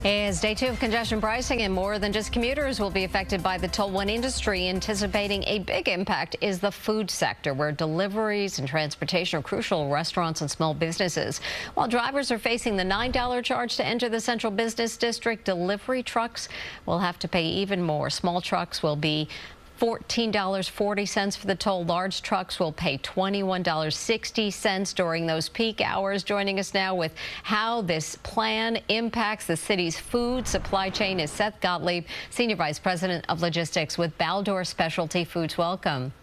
As day two of congestion pricing, and more than just commuters will be affected by the toll. One industry anticipating a big impact is the food sector, where deliveries and transportation are crucial to restaurants and small businesses. While drivers are facing the $9 charge to enter the central business district, delivery trucks will have to pay even more. Small trucks will be $14.40 for the toll. Large trucks will pay $21.60 during those peak hours. Joining us now with how this plan impacts the city's food supply chain is Seth Gottlieb, Senior Vice President of Logistics with Baldor Specialty Foods. Welcome.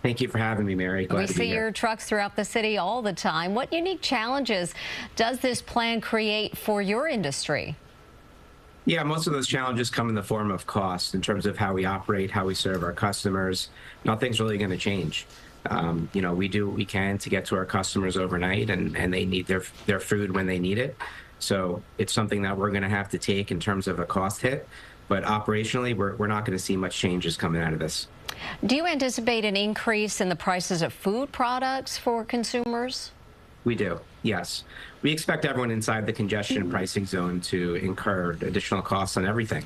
Thank you for having me, Mary. Glad to be here. We see your trucks throughout the city all the time. What unique challenges does this plan create for your industry? Yeah, most of those challenges come in the form of cost in terms of how we operate, how we serve our customers. Nothing's really going to change. We do what we can to get to our customers overnight, and they need their food when they need it. So it's something that we're going to have to take in terms of a cost hit. But operationally, we're not going to see much changes coming out of this. Do you anticipate an increase in the prices of food products for consumers? We do, yes. We expect everyone inside the congestion pricing zone to incur additional costs on everything.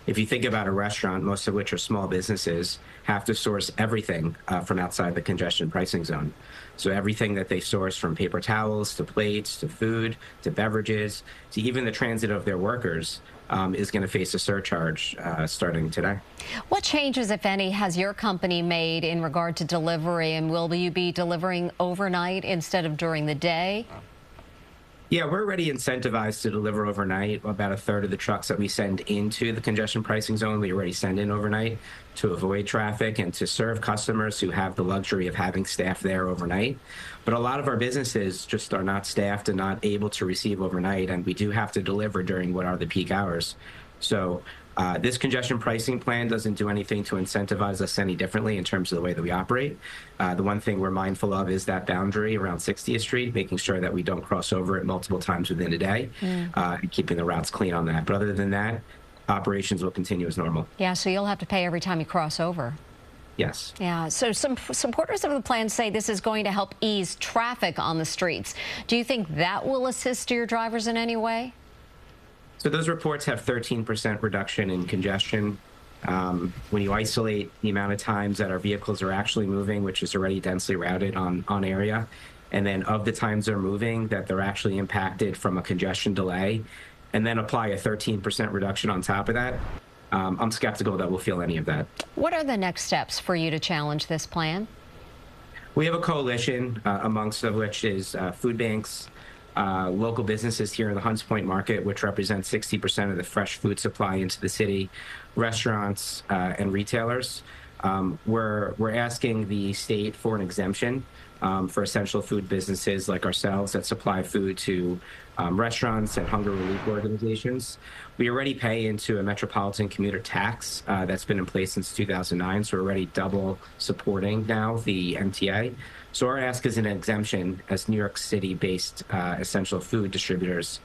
If you think about a restaurant, most of which are small businesses, have to source everything from outside the congestion pricing zone. So everything that they source, from paper towels to plates to food to beverages to even the transit of their workers, is going to face a surcharge starting today. What changes, if any, has your company made in regard to delivery, and will you be delivering overnight instead of during the day? Yeah, we're already incentivized to deliver overnight. About a third of the trucks that we send into the congestion pricing zone, we already send in overnight to avoid traffic and to serve customers who have the luxury of having staff there overnight. But a lot of our businesses just are not staffed and not able to receive overnight, and we do have to deliver during what are the peak hours. So this congestion pricing plan doesn't do anything to incentivize us any differently in terms of the way that we operate. The one thing we're mindful of is that boundary around 60th Street, making sure that we don't cross over it multiple times within a day, and keeping the routes clean on that. But other than that, operations will continue as normal. Yeah, so you'll have to pay every time you cross over. Yes. Yeah, so some supporters of the plan say this is going to help ease traffic on the streets. Do you think that will assist your drivers in any way? So those reports have 13% reduction in congestion. When you isolate the amount of times that our vehicles are actually moving, which is already densely routed on area, and then of the times they're moving that they're actually impacted from a congestion delay, and then apply a 13% reduction on top of that, I'm skeptical that we'll feel any of that. What are the next steps for you to challenge this plan? We have a coalition, amongst of which is food banks, local businesses here in the Hunts Point market, which represents 60% of the fresh food supply into the city, restaurants and retailers. We're asking the state for an exemption for essential food businesses like ourselves that supply food to restaurants and hunger relief organizations. We already pay into a metropolitan commuter tax that's been in place since 2009, so we're already double supporting now the MTA. So our ask is an exemption as New York City-based essential food distributors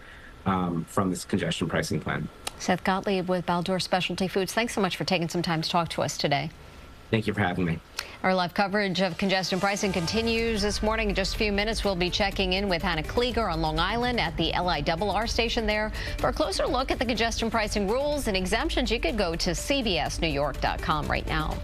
from this congestion pricing plan. Seth Gottlieb with Baldor Specialty Foods, thanks so much for taking some time to talk to us today. Thank you for having me. Our live coverage of congestion pricing continues this morning. In just a few minutes, we'll be checking in with Hannah Klieger on Long Island at the LIRR station there. For a closer look at the congestion pricing rules and exemptions, you could go to cbsnewyork.com right now.